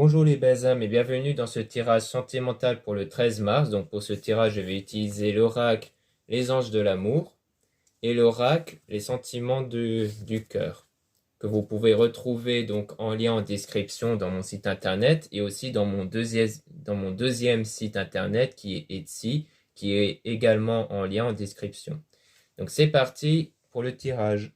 Bonjour les belles âmes et bienvenue dans ce tirage sentimental pour le 13 mars. Donc pour ce tirage, je vais utiliser l'oracle Les Anges de l'amour et l'oracle Les Sentiments du cœur, que vous pouvez retrouver donc en lien en description dans mon site internet et aussi dans mon deuxième site internet qui est Etsy, qui est également en lien en description. Donc c'est parti pour le tirage.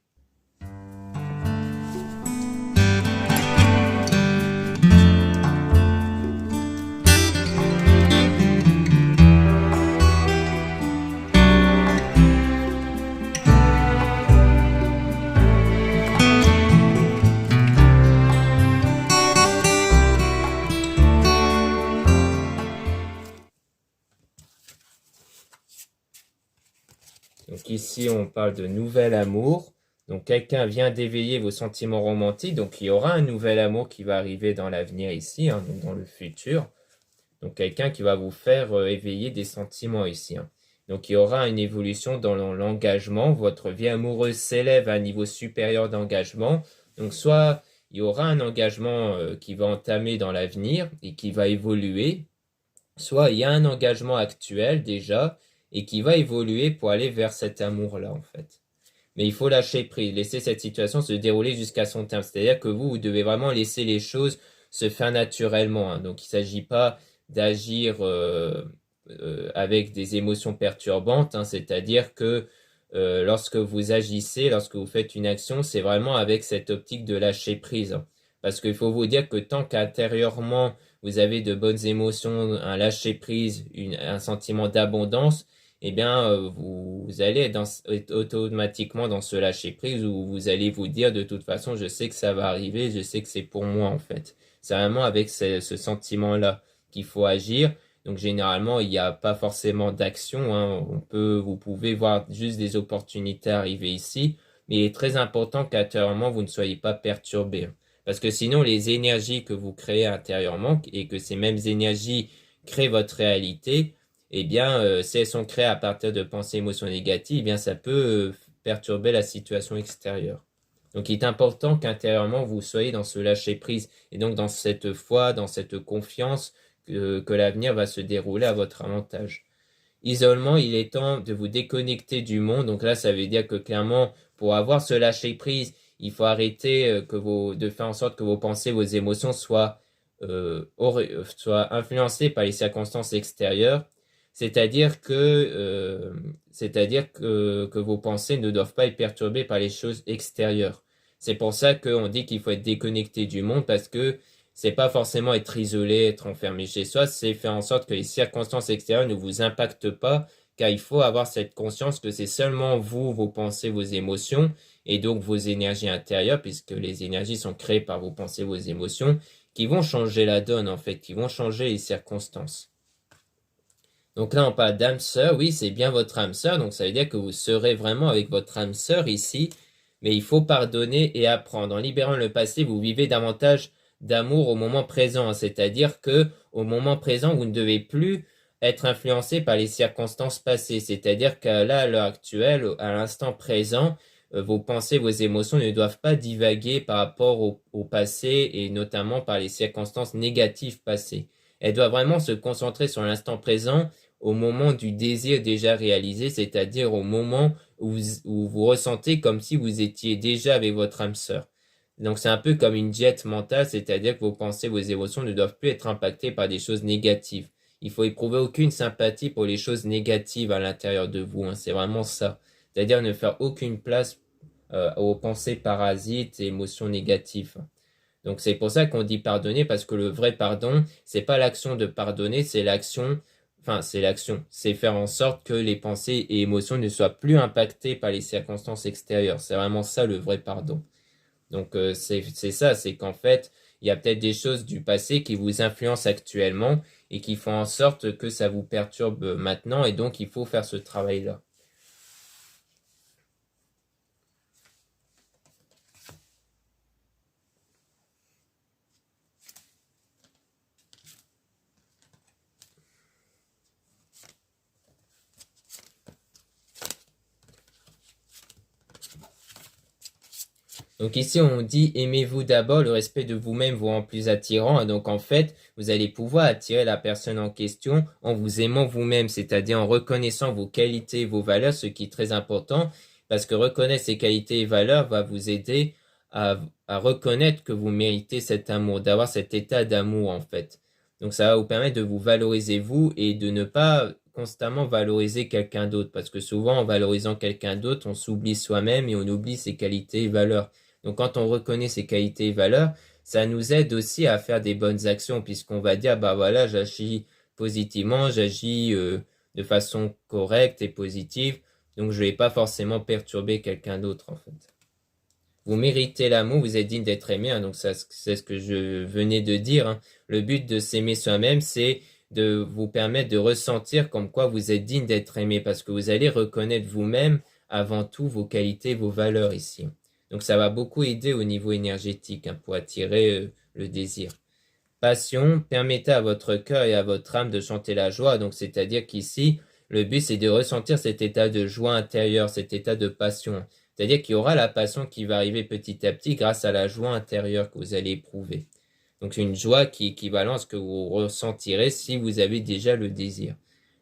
Donc ici, on parle de nouvel amour. Donc quelqu'un vient d'éveiller vos sentiments romantiques. Donc il y aura un nouvel amour qui va arriver dans l'avenir ici, donc dans le futur. Donc quelqu'un qui va vous faire éveiller des sentiments ici. Donc il y aura une évolution dans l'engagement. Votre vie amoureuse s'élève à un niveau supérieur d'engagement. Donc soit il y aura un engagement qui va entamer dans l'avenir et qui va évoluer. Soit il y a un engagement actuel déjà et qui va évoluer pour aller vers cet amour-là, en fait. Mais il faut lâcher prise, laisser cette situation se dérouler jusqu'à son terme. C'est-à-dire que vous devez vraiment laisser les choses se faire naturellement. Donc il ne s'agit pas d'agir avec des émotions perturbantes. C'est-à-dire que lorsque vous agissez, lorsque vous faites une action, c'est vraiment avec cette optique de lâcher prise. Parce qu'il faut vous dire que tant qu'intérieurement, vous avez de bonnes émotions, un lâcher-prise, un sentiment d'abondance, eh bien, vous allez être automatiquement dans ce lâcher-prise où vous allez vous dire de toute façon, je sais que ça va arriver, je sais que c'est pour moi en fait. C'est vraiment avec ce sentiment-là qu'il faut agir. Donc généralement, il n'y a pas forcément d'action. Vous pouvez voir juste des opportunités arriver ici, mais il est très important qu'intérieurement, vous ne soyez pas perturbé. Parce que sinon, les énergies que vous créez intérieurement et que ces mêmes énergies créent votre réalité, eh bien, si elles sont créées à partir de pensées, émotions négatives, eh bien, ça peut perturber la situation extérieure. Donc, il est important qu'intérieurement, vous soyez dans ce lâcher-prise et donc dans cette foi, dans cette confiance que l'avenir va se dérouler à votre avantage. Isolement, il est temps de vous déconnecter du monde. Donc là, ça veut dire que clairement, pour avoir ce lâcher-prise, il faut arrêter de faire en sorte que vos pensées, vos émotions soient influencées par les circonstances extérieures. C'est-à-dire que vos pensées ne doivent pas être perturbées par les choses extérieures. C'est pour ça qu'on dit qu'il faut être déconnecté du monde parce que c'est pas forcément être isolé, être enfermé chez soi, c'est faire en sorte que les circonstances extérieures ne vous impactent pas, car il faut avoir cette conscience que c'est seulement vous, vos pensées, vos émotions, et donc vos énergies intérieures, puisque les énergies sont créées par vos pensées, vos émotions, qui vont changer la donne, en fait, qui vont changer les circonstances. Donc là, on parle d'âme sœur. Oui, c'est bien votre âme sœur. Donc ça veut dire que vous serez vraiment avec votre âme sœur ici. Mais il faut pardonner et apprendre. En libérant le passé, vous vivez davantage d'amour au moment présent. C'est-à-dire que au moment présent, vous ne devez plus être influencé par les circonstances passées. C'est-à-dire qu'à là, à l'heure actuelle, à l'instant présent, vos pensées, vos émotions ne doivent pas divaguer par rapport au passé et notamment par les circonstances négatives passées. Elles doivent vraiment se concentrer sur l'instant présent au moment du désir déjà réalisé, c'est-à-dire au moment où vous ressentez comme si vous étiez déjà avec votre âme sœur. Donc c'est un peu comme une diète mentale, c'est-à-dire que vos pensées, vos émotions ne doivent plus être impactées par des choses négatives. Il faut éprouver aucune sympathie pour les choses négatives à l'intérieur de vous. C'est vraiment ça. C'est-à-dire ne faire aucune place aux pensées parasites et émotions négatives. Donc c'est pour ça qu'on dit pardonner, parce que le vrai pardon, c'est pas l'action de pardonner, c'est faire en sorte que les pensées et émotions ne soient plus impactées par les circonstances extérieures. C'est vraiment ça le vrai pardon. Donc c'est ça, c'est qu'en fait, il y a peut-être des choses du passé qui vous influencent actuellement et qui font en sorte que ça vous perturbe maintenant, et donc il faut faire ce travail-là. Donc ici, on dit aimez-vous d'abord, le respect de vous-même vous rend plus attirant. Donc en fait, vous allez pouvoir attirer la personne en question en vous aimant vous-même, c'est-à-dire en reconnaissant vos qualités et vos valeurs, ce qui est très important, parce que reconnaître ces qualités et valeurs va vous aider à reconnaître que vous méritez cet amour, d'avoir cet état d'amour en fait. Donc ça va vous permettre de vous valoriser vous et de ne pas constamment valoriser quelqu'un d'autre, parce que souvent en valorisant quelqu'un d'autre, on s'oublie soi-même et on oublie ses qualités et valeurs. Donc quand on reconnaît ses qualités et valeurs, ça nous aide aussi à faire des bonnes actions puisqu'on va dire, bah voilà, j'agis positivement, j'agis de façon correcte et positive, donc je vais pas forcément perturber quelqu'un d'autre en fait. Vous méritez l'amour, vous êtes digne d'être aimé, hein, donc ça, c'est ce que je venais de dire, hein. Le but de s'aimer soi-même, c'est de vous permettre de ressentir comme quoi vous êtes digne d'être aimé parce que vous allez reconnaître vous-même avant tout vos qualités, vos valeurs ici. Donc ça va beaucoup aider au niveau énergétique hein, pour attirer le désir. Passion, permettez à votre cœur et à votre âme de chanter la joie. Donc c'est-à-dire qu'ici, le but c'est de ressentir cet état de joie intérieure, cet état de passion. C'est-à-dire qu'il y aura la passion qui va arriver petit à petit grâce à la joie intérieure que vous allez éprouver. Donc c'est une joie qui est équivalente à ce que vous ressentirez si vous avez déjà le désir.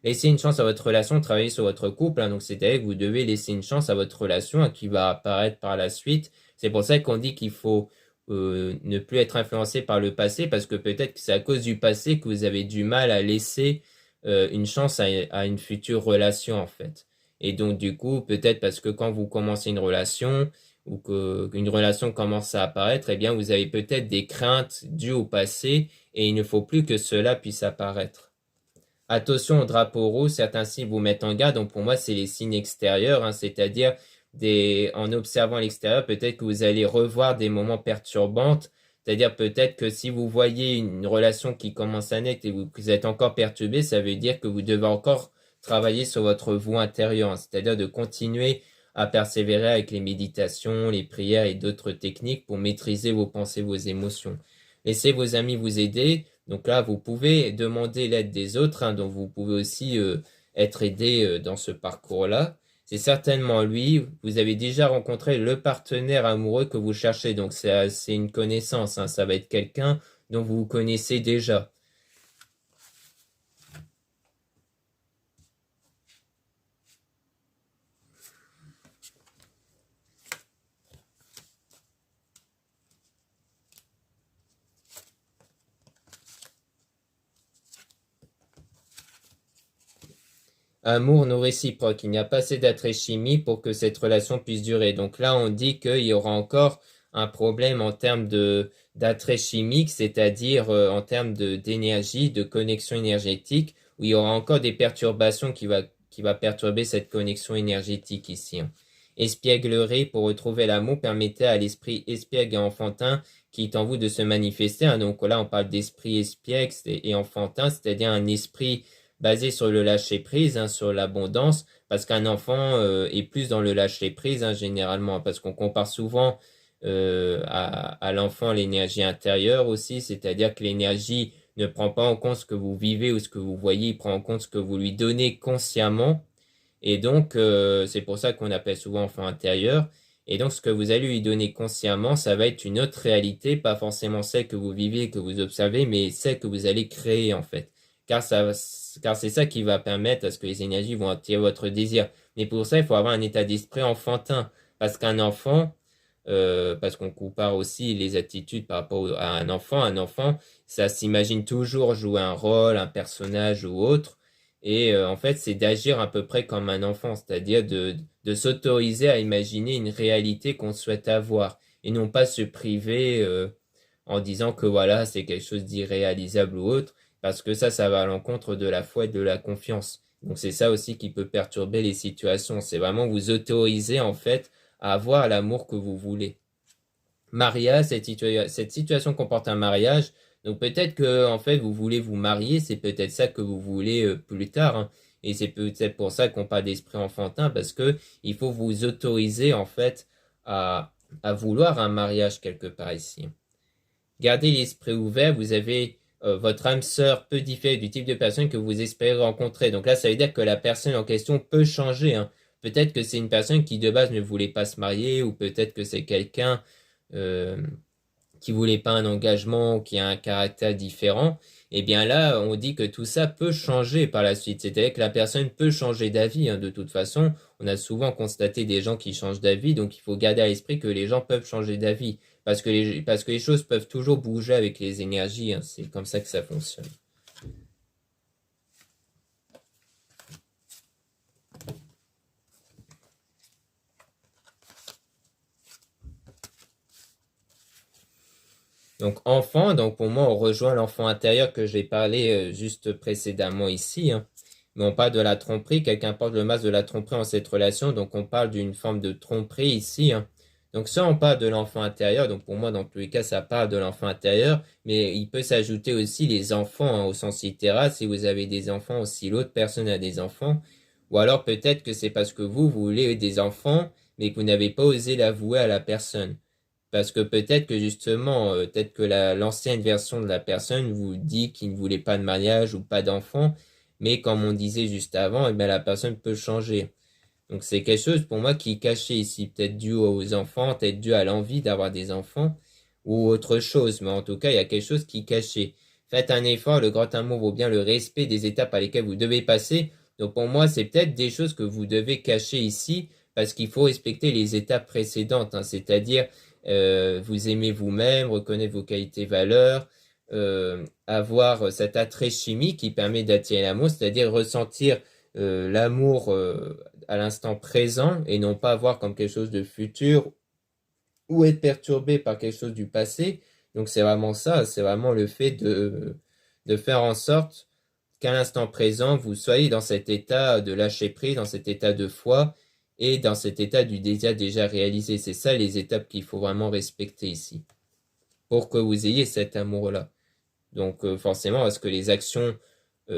Laissez une chance à votre relation, travaillez sur votre couple. Hein, donc c'est-à-dire que vous devez laisser une chance à votre relation hein, qui va apparaître par la suite. C'est pour ça qu'on dit qu'il faut ne plus être influencé par le passé parce que peut-être que c'est à cause du passé que vous avez du mal à laisser une chance à une future relation en fait. Et donc du coup, peut-être parce que quand vous commencez une relation ou qu'une relation commence à apparaître, eh bien vous avez peut-être des craintes dues au passé et il ne faut plus que cela puisse apparaître. Attention au drapeau rouge, certains signes vous mettent en garde. Donc pour moi, c'est les signes extérieurs, hein, c'est-à-dire en observant l'extérieur, peut-être que vous allez revoir des moments perturbants. C'est-à-dire peut-être que si vous voyez une relation qui commence à naître et que vous êtes encore perturbé, ça veut dire que vous devez encore travailler sur votre voie intérieure, hein, c'est-à-dire de continuer à persévérer avec les méditations, les prières et d'autres techniques pour maîtriser vos pensées, vos émotions. Laissez vos amis vous aider. Donc là, vous pouvez demander l'aide des autres, hein, donc vous pouvez aussi être aidé dans ce parcours-là. C'est certainement lui. Vous avez déjà rencontré le partenaire amoureux que vous cherchez, donc c'est une connaissance, hein, ça va être quelqu'un dont vous connaissez déjà. Amour non réciproque. Il n'y a pas assez d'attrait-chimie pour que cette relation puisse durer. Donc là, on dit qu'il y aura encore un problème en termes d'attrait chimique, c'est-à-dire en termes d'énergie, de connexion énergétique, où il y aura encore des perturbations qui va perturber cette connexion énergétique ici, hein. Espièglerie, pour retrouver l'amour, permettez à l'esprit espiègle et enfantin qui est en vous de se manifester, hein. Donc là, on parle d'esprit espiègle et enfantin, c'est-à-dire un esprit basé sur le lâcher-prise, hein, sur l'abondance, parce qu'un enfant est plus dans le lâcher-prise, hein, généralement, parce qu'on compare souvent à l'enfant l'énergie intérieure aussi, c'est-à-dire que l'énergie ne prend pas en compte ce que vous vivez ou ce que vous voyez, il prend en compte ce que vous lui donnez consciemment, et donc c'est pour ça qu'on appelle souvent enfant intérieur. Et donc, ce que vous allez lui donner consciemment, ça va être une autre réalité, pas forcément celle que vous vivez, que vous observez, mais celle que vous allez créer, en fait. Car c'est ça qui va permettre à ce que les énergies vont attirer votre désir. Mais pour ça, il faut avoir un état d'esprit enfantin. Parce qu'un enfant, parce qu'on compare aussi les attitudes par rapport à un enfant, ça s'imagine toujours jouer un rôle, un personnage ou autre. Et en fait, c'est d'agir à peu près comme un enfant, c'est-à-dire de s'autoriser à imaginer une réalité qu'on souhaite avoir et non pas se priver en disant que voilà, c'est quelque chose d'irréalisable ou autre, parce que ça va à l'encontre de la foi et de la confiance. Donc c'est ça aussi qui peut perturber les situations. C'est vraiment vous autoriser en fait à avoir l'amour que vous voulez. Mariage, cette situation comporte un mariage. Donc peut-être que en fait vous voulez vous marier, c'est peut-être ça que vous voulez plus tard, hein. Et c'est peut-être pour ça qu'on parle d'esprit enfantin, parce que il faut vous autoriser en fait à vouloir un mariage quelque part ici. Gardez l'esprit ouvert, vous avez votre âme sœur peut différer du type de personne que vous espérez rencontrer. Donc là, ça veut dire que la personne en question peut changer, hein. Peut-être que c'est une personne qui de base ne voulait pas se marier, ou peut-être que c'est quelqu'un qui voulait pas un engagement, qui a un caractère différent, eh bien là, on dit que tout ça peut changer par la suite. C'est-à-dire que la personne peut changer d'avis, hein, de toute façon. On a souvent constaté des gens qui changent d'avis, donc il faut garder à l'esprit que les gens peuvent changer d'avis. Parce que les choses peuvent toujours bouger avec les énergies, hein. C'est comme ça que ça fonctionne. Donc enfant, donc pour moi, on rejoint l'enfant intérieur que j'ai parlé juste précédemment ici, hein. Mais on parle de la tromperie, quelqu'un porte le masque de la tromperie en cette relation, donc on parle d'une forme de tromperie ici, hein. Donc ça, on parle de l'enfant intérieur, donc pour moi, dans tous les cas, ça parle de l'enfant intérieur, mais il peut s'ajouter aussi les enfants, hein, au sens littéral, si vous avez des enfants, ou si l'autre personne a des enfants, ou alors peut-être que c'est parce que vous voulez des enfants, mais que vous n'avez pas osé l'avouer à la personne. Parce que peut-être que justement, peut-être que l'ancienne version de la personne vous dit qu'il ne voulait pas de mariage ou pas d'enfant, mais comme on disait juste avant, eh bien, la personne peut changer. Donc c'est quelque chose pour moi qui est caché ici, peut-être dû aux enfants, peut-être dû à l'envie d'avoir des enfants ou autre chose, mais en tout cas, il y a quelque chose qui est caché. Faites un effort, le grand amour vaut bien le respect des étapes par lesquelles vous devez passer. Donc pour moi, c'est peut-être des choses que vous devez cacher ici, parce qu'il faut respecter les étapes précédentes, hein, c'est-à-dire vous aimer vous-même, reconnaître vos qualités, valeurs, avoir cet attrait chimique qui permet d'attirer l'amour, c'est-à-dire ressentir l'amour à l'instant présent et non pas voir comme quelque chose de futur ou être perturbé par quelque chose du passé. Donc c'est vraiment ça, c'est vraiment le fait de faire en sorte qu'à l'instant présent, vous soyez dans cet état de lâcher prise, dans cet état de foi et dans cet état du désir déjà réalisé. C'est ça les étapes qu'il faut vraiment respecter ici pour que vous ayez cet amour-là. Donc forcément, parce que les actions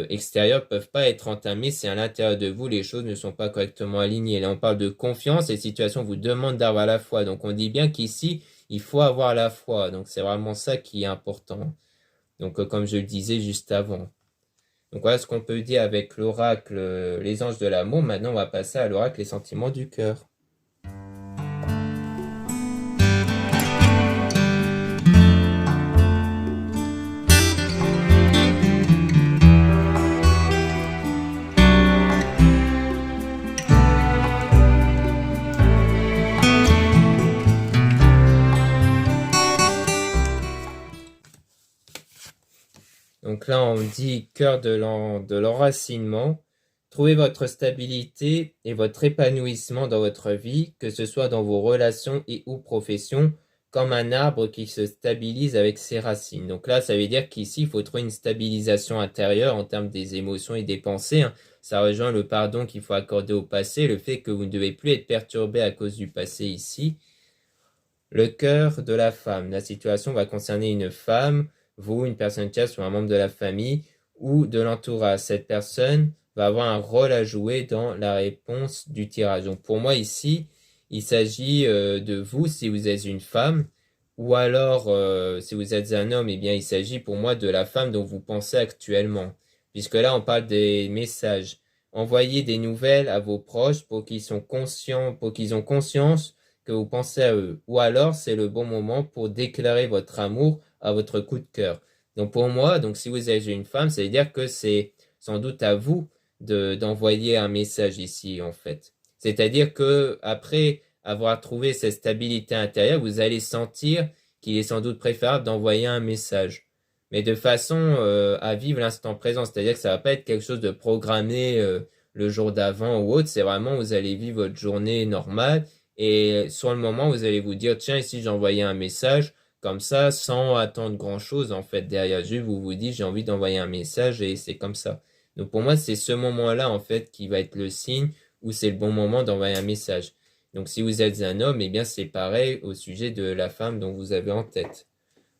extérieures peuvent pas être entamées si à l'intérieur de vous les choses ne sont pas correctement alignées. Là, on parle de confiance et situation vous demande d'avoir la foi. Donc on dit bien qu'ici, il faut avoir la foi. Donc c'est vraiment ça qui est important. Donc comme je le disais juste avant. Donc voilà ce qu'on peut dire avec l'oracle les anges de l'amour. Maintenant, on va passer à l'oracle les sentiments du cœur. Donc là, on dit cœur de l'enracinement. Trouvez votre stabilité et votre épanouissement dans votre vie, que ce soit dans vos relations et ou professions, comme un arbre qui se stabilise avec ses racines. Donc là, ça veut dire qu'ici, il faut trouver une stabilisation intérieure en termes des émotions et des pensées, hein. Ça rejoint le pardon qu'il faut accorder au passé, le fait que vous ne devez plus être perturbé à cause du passé ici. Le cœur de la femme. La situation va concerner une femme, vous, une personne tierce ou un membre de la famille ou de l'entourage. Cette personne va avoir un rôle à jouer dans la réponse du tirage. Donc pour moi ici, il s'agit de vous si vous êtes une femme, ou alors si vous êtes un homme, eh bien il s'agit pour moi de la femme dont vous pensez actuellement. Puisque là on parle des messages. Envoyez des nouvelles à vos proches pour qu'ils sont conscients, pour qu'ils ont conscience que vous pensez à eux. Ou alors c'est le bon moment pour déclarer votre amour à votre coup de cœur. Donc pour moi, donc si vous êtes une femme, ça veut dire que c'est sans doute à vous d'envoyer un message ici en fait. C'est-à-dire que après avoir trouvé cette stabilité intérieure, vous allez sentir qu'il est sans doute préférable d'envoyer un message. Mais de façon à vivre l'instant présent, c'est-à-dire que ça va pas être quelque chose de programmé le jour d'avant ou autre, c'est vraiment vous allez vivre votre journée normale et sur le moment vous allez vous dire tiens ici j'ai envoyé un message comme ça sans attendre grand-chose en fait derrière juste vous vous dites j'ai envie d'envoyer un message et c'est comme ça. Donc pour moi c'est ce moment-là en fait qui va être le signe où c'est le bon moment d'envoyer un message. Donc si vous êtes un homme, eh bien c'est pareil au sujet de la femme dont vous avez en tête.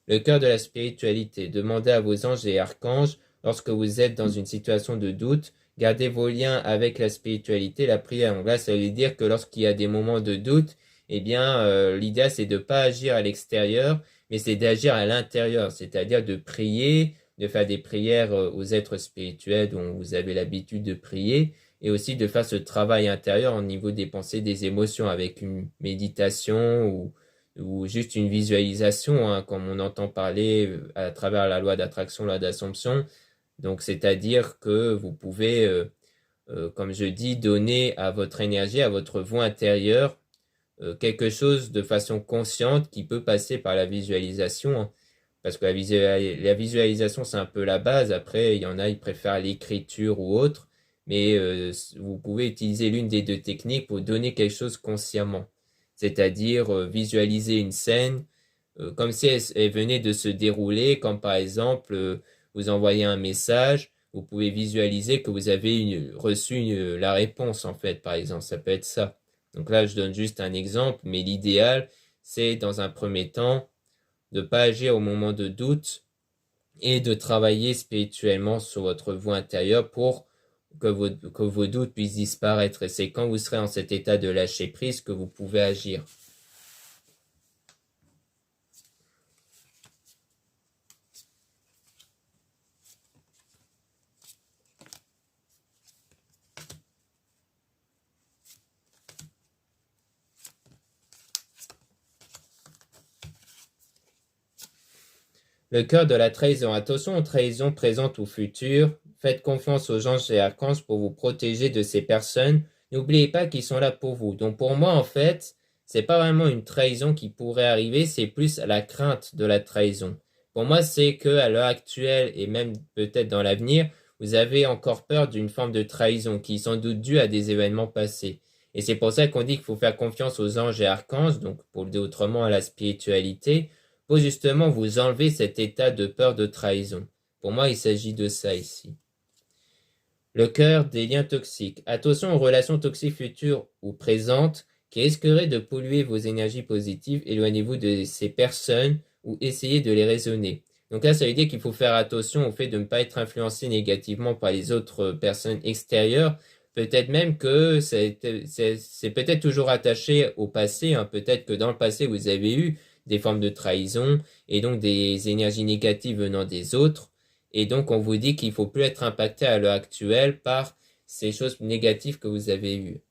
Le cœur de la spiritualité. Demandez à vos anges et archanges, lorsque vous êtes dans une situation de doute, gardez vos liens avec la spiritualité, la prière. Donc là, ça veut dire que lorsqu'il y a des moments de doute, eh bien, l'idée, c'est de ne pas agir à l'extérieur, mais c'est d'agir à l'intérieur, c'est-à-dire de prier, de faire des prières aux êtres spirituels dont vous avez l'habitude de prier, et aussi de faire ce travail intérieur au niveau des pensées, des émotions, avec une méditation ou ou juste une visualisation, hein, comme on entend parler à travers la loi d'attraction, loi d'assomption. Donc, c'est-à-dire que vous pouvez, comme je dis, donner à votre énergie, à votre voix intérieure, quelque chose de façon consciente qui peut passer par la visualisation, hein. Parce que la visualisation, c'est un peu la base. Après, il y en a, ils préfèrent l'écriture ou autre. Mais vous pouvez utiliser l'une des deux techniques pour donner quelque chose consciemment. C'est-à-dire visualiser une scène comme si elle venait de se dérouler, comme par exemple, vous envoyez un message, vous pouvez visualiser que vous avez reçu la réponse, en fait, par exemple. Ça peut être ça. Donc là, je donne juste un exemple, mais l'idéal, c'est dans un premier temps de ne pas agir au moment de doute et de travailler spirituellement sur votre voie intérieure pour que vos doutes puissent disparaître. Et c'est quand vous serez en cet état de lâcher prise que vous pouvez agir. Le cœur de la trahison. Attention aux trahisons présentes ou futures. Faites confiance aux anges et archanges pour vous protéger de ces personnes. N'oubliez pas qu'ils sont là pour vous. Donc pour moi, en fait, c'est pas vraiment une trahison qui pourrait arriver, c'est plus la crainte de la trahison. Pour moi, c'est que à l'heure actuelle et même peut-être dans l'avenir, vous avez encore peur d'une forme de trahison qui est sans doute due à des événements passés. Et c'est pour ça qu'on dit qu'il faut faire confiance aux anges et archanges, donc pour le dire autrement à la spiritualité, pour justement vous enlever cet état de peur de trahison. Pour moi, il s'agit de ça ici. Le cœur des liens toxiques. Attention aux relations toxiques futures ou présentes qui risqueraient de polluer vos énergies positives. Éloignez-vous de ces personnes ou essayez de les raisonner. Donc là, ça veut dire qu'il faut faire attention au fait de ne pas être influencé négativement par les autres personnes extérieures. Peut-être même que c'est peut-être toujours attaché au passé, hein. Peut-être que dans le passé, vous avez eu des formes de trahison et donc des énergies négatives venant des autres. Et donc, on vous dit qu'il ne faut plus être impacté à l'heure actuelle par ces choses négatives que vous avez eues.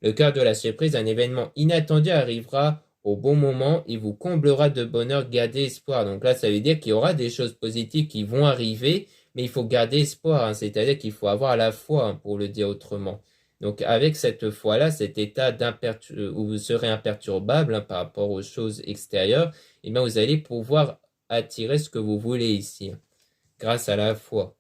Le cœur de la surprise, un événement inattendu arrivera au bon moment et vous comblera de bonheur. Gardez espoir. Donc là, ça veut dire qu'il y aura des choses positives qui vont arriver, mais il faut garder espoir, hein. C'est-à-dire qu'il faut avoir la foi, hein, pour le dire autrement. Donc avec cette foi-là, cet état où vous serez imperturbable, hein, par rapport aux choses extérieures, eh bien vous allez pouvoir attirer ce que vous voulez ici, hein, grâce à la foi.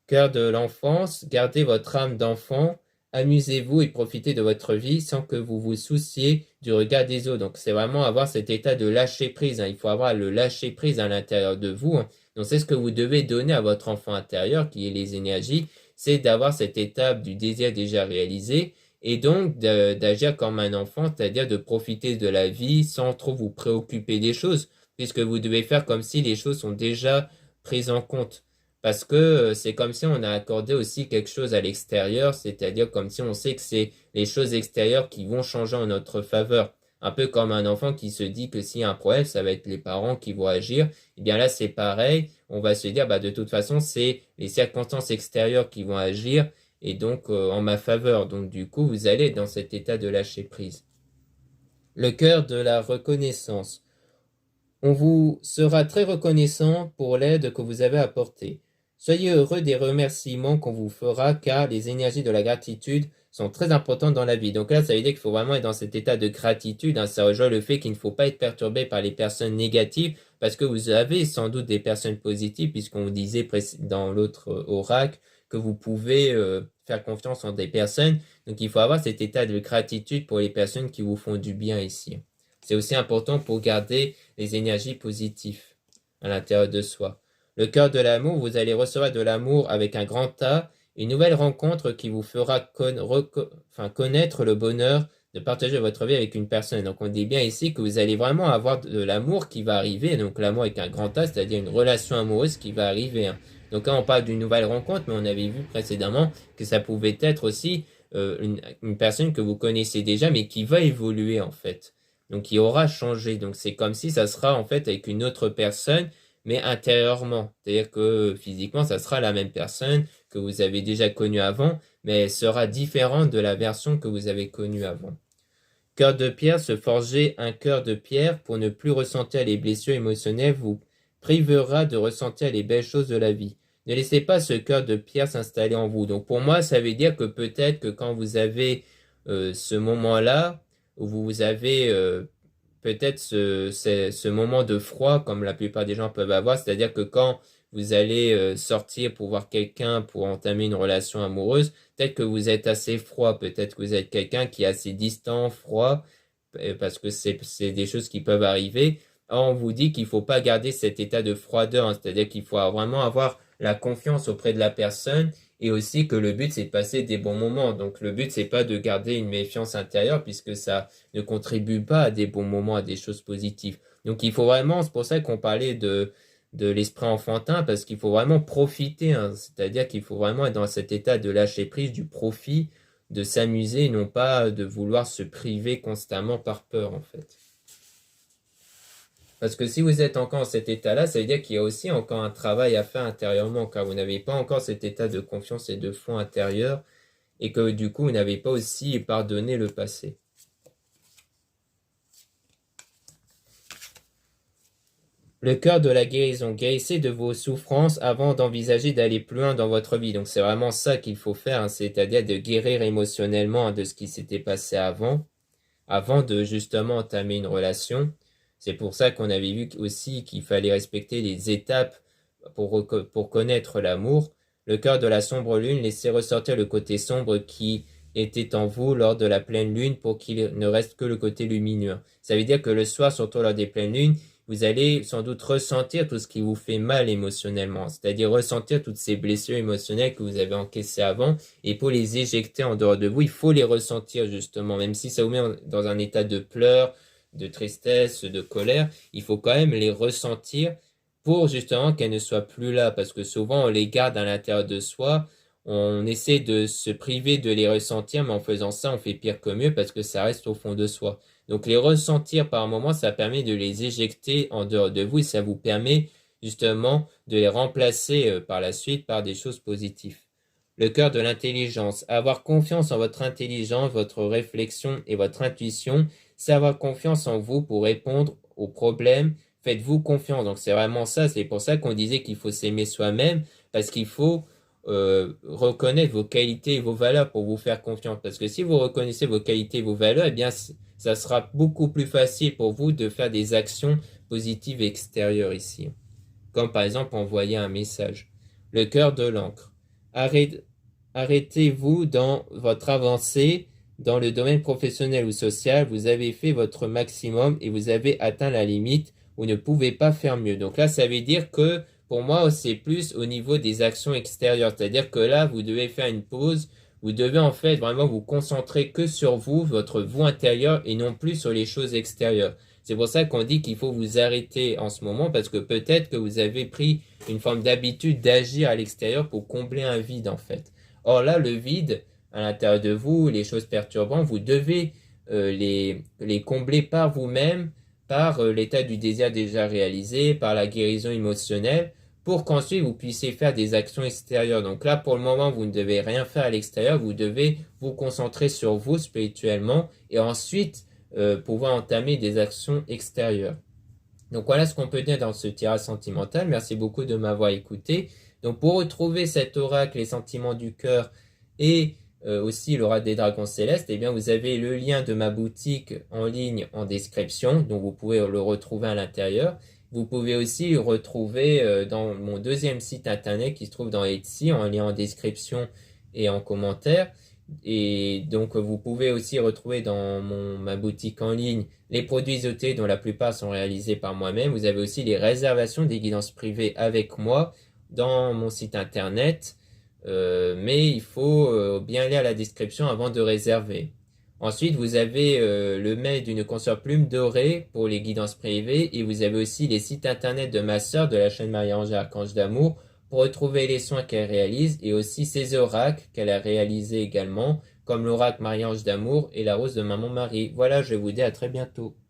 Cœur de l'enfance, gardez votre âme d'enfant, amusez-vous et profitez de votre vie sans que vous vous souciez du regard des autres. Donc c'est vraiment avoir cet état de lâcher prise, hein. Il faut avoir le lâcher prise à l'intérieur de vous, hein. Donc c'est ce que vous devez donner à votre enfant intérieur, qui est les énergies, c'est d'avoir cette étape du désir déjà réalisé et donc d'agir comme un enfant, c'est-à-dire de profiter de la vie sans trop vous préoccuper des choses, puisque vous devez faire comme si les choses sont déjà prises en compte. Parce que c'est comme si on a accordé aussi quelque chose à l'extérieur, c'est-à-dire comme si on sait que c'est les choses extérieures qui vont changer en notre faveur. Un peu comme un enfant qui se dit que s'il y a un problème, ça va être les parents qui vont agir. Et bien là, c'est pareil. On va se dire, bah, de toute façon, c'est les circonstances extérieures qui vont agir et donc en ma faveur. Donc du coup, vous allez dans cet état de lâcher prise. Le cœur de la reconnaissance. On vous sera très reconnaissant pour l'aide que vous avez apportée. Soyez heureux des remerciements qu'on vous fera car les énergies de la gratitude sont très importantes dans la vie. Donc là, ça veut dire qu'il faut vraiment être dans cet état de gratitude, hein. Ça rejoint le fait qu'il ne faut pas être perturbé par les personnes négatives parce que vous avez sans doute des personnes positives puisqu'on disait dans l'autre oracle que vous pouvez faire confiance en des personnes. Donc il faut avoir cet état de gratitude pour les personnes qui vous font du bien ici. C'est aussi important pour garder les énergies positives à l'intérieur de soi. Le cœur de l'amour, vous allez recevoir de l'amour avec un grand A, une nouvelle rencontre qui vous fera connaître le bonheur de partager votre vie avec une personne. Donc on dit bien ici que vous allez vraiment avoir de l'amour qui va arriver, donc l'amour avec un grand A, c'est-à-dire une relation amoureuse qui va arriver, hein. Donc là on parle d'une nouvelle rencontre, mais on avait vu précédemment que ça pouvait être aussi une personne que vous connaissez déjà, mais qui va évoluer en fait. Donc il aura changé. Donc c'est comme si ça sera en fait avec une autre personne, mais intérieurement. C'est-à-dire que physiquement, ça sera la même personne que vous avez déjà connue avant, mais elle sera différente de la version que vous avez connue avant. Cœur de pierre, se forger un cœur de pierre pour ne plus ressentir les blessures émotionnelles vous privera de ressentir les belles choses de la vie. Ne laissez pas ce cœur de pierre s'installer en vous. Donc pour moi, ça veut dire que peut-être que quand vous avez ce moment-là, où vous avez peut-être ce moment de froid, comme la plupart des gens peuvent avoir, c'est-à-dire que quand vous allez sortir pour voir quelqu'un, pour entamer une relation amoureuse, peut-être que vous êtes assez froid, peut-être que vous êtes quelqu'un qui est assez distant, froid, parce que c'est des choses qui peuvent arriver. Or, on vous dit qu'il ne faut pas garder cet état de froideur, hein, c'est-à-dire qu'il faut vraiment avoir la confiance auprès de la personne et aussi que le but c'est de passer des bons moments. Donc le but c'est pas de garder une méfiance intérieure puisque ça ne contribue pas à des bons moments, à des choses positives. Donc il faut vraiment, c'est pour ça qu'on parlait de l'esprit enfantin parce qu'il faut vraiment profiter, hein, c'est-à-dire qu'il faut vraiment être dans cet état de lâcher prise, du profit, de s'amuser, non pas de vouloir se priver constamment par peur en fait. Parce que si vous êtes encore dans cet état-là, ça veut dire qu'il y a aussi encore un travail à faire intérieurement, car vous n'avez pas encore cet état de confiance et de foi intérieur, et que du coup, vous n'avez pas aussi pardonné le passé. Le cœur de la guérison. Guérissez de vos souffrances avant d'envisager d'aller plus loin dans votre vie. Donc c'est vraiment ça qu'il faut faire, hein, c'est-à-dire de guérir émotionnellement de ce qui s'était passé avant de justement entamer une relation. C'est pour ça qu'on avait vu aussi qu'il fallait respecter les étapes pour connaître l'amour. Le cœur de la sombre lune, laissez ressortir le côté sombre qui était en vous lors de la pleine lune pour qu'il ne reste que le côté lumineux. Ça veut dire que le soir, surtout lors des pleines lunes, vous allez sans doute ressentir tout ce qui vous fait mal émotionnellement, c'est-à-dire ressentir toutes ces blessures émotionnelles que vous avez encaissées avant, et pour les éjecter en dehors de vous, il faut les ressentir justement, même si ça vous met dans un état de pleurs, de tristesse, de colère, il faut quand même les ressentir pour justement qu'elles ne soient plus là, parce que souvent on les garde à l'intérieur de soi, on essaie de se priver de les ressentir, mais en faisant ça, on fait pire que mieux parce que ça reste au fond de soi. Donc les ressentir par moment, ça permet de les éjecter en dehors de vous et ça vous permet justement de les remplacer par la suite par des choses positives. Le cœur de l'intelligence. Avoir confiance en votre intelligence, votre réflexion et votre intuition. C'est avoir confiance en vous pour répondre aux problèmes. Faites-vous confiance. Donc c'est vraiment ça. C'est pour ça qu'on disait qu'il faut s'aimer soi-même parce qu'il faut reconnaître vos qualités et vos valeurs pour vous faire confiance. Parce que si vous reconnaissez vos qualités et vos valeurs, eh bien, ça sera beaucoup plus facile pour vous de faire des actions positives extérieures ici. Comme par exemple envoyer un message. Le cœur de l'encre. Arrêtez-vous dans votre avancée dans le domaine professionnel ou social. Vous avez fait votre maximum et vous avez atteint la limite. Vous ne pouvez pas faire mieux. Donc là, ça veut dire que pour moi, c'est plus au niveau des actions extérieures. C'est-à-dire que là, vous devez faire une pause. Vous devez en fait vraiment vous concentrer que sur vous, votre vous intérieur, et non plus sur les choses extérieures. C'est pour ça qu'on dit qu'il faut vous arrêter en ce moment, parce que peut-être que vous avez pris une forme d'habitude d'agir à l'extérieur pour combler un vide en fait. Or là, le vide à l'intérieur de vous, les choses perturbantes, vous devez les combler par vous-même, par l'état du désir déjà réalisé, par la guérison émotionnelle, pour qu'ensuite vous puissiez faire des actions extérieures. Donc là, pour le moment, vous ne devez rien faire à l'extérieur, vous devez vous concentrer sur vous spirituellement et ensuite pouvoir entamer des actions extérieures. Donc voilà ce qu'on peut dire dans ce tirage sentimental. Merci beaucoup de m'avoir écouté. Donc pour retrouver cet oracle, les sentiments du cœur et aussi l'oracle des dragons célestes, eh bien vous avez le lien de ma boutique en ligne en description, donc vous pouvez le retrouver à l'intérieur. Vous pouvez aussi le retrouver dans mon deuxième site internet qui se trouve dans Etsy, en lien en description et en commentaire. Et donc vous pouvez aussi retrouver dans ma boutique en ligne les produits ésotériques dont la plupart sont réalisés par moi-même. Vous avez aussi les réservations des guidances privées avec moi dans mon site internet. Mais il faut bien lire la description avant de réserver. Ensuite, vous avez le mail d'une consoeur plume dorée pour les guidances privées et vous avez aussi les sites internet de ma sœur de la chaîne Marie-Ange Archange d'Amour pour retrouver les soins qu'elle réalise et aussi ses oracles qu'elle a réalisés également, comme l'oracle Marie-Ange d'Amour et la rose de Maman Marie. Voilà, je vous dis à très bientôt.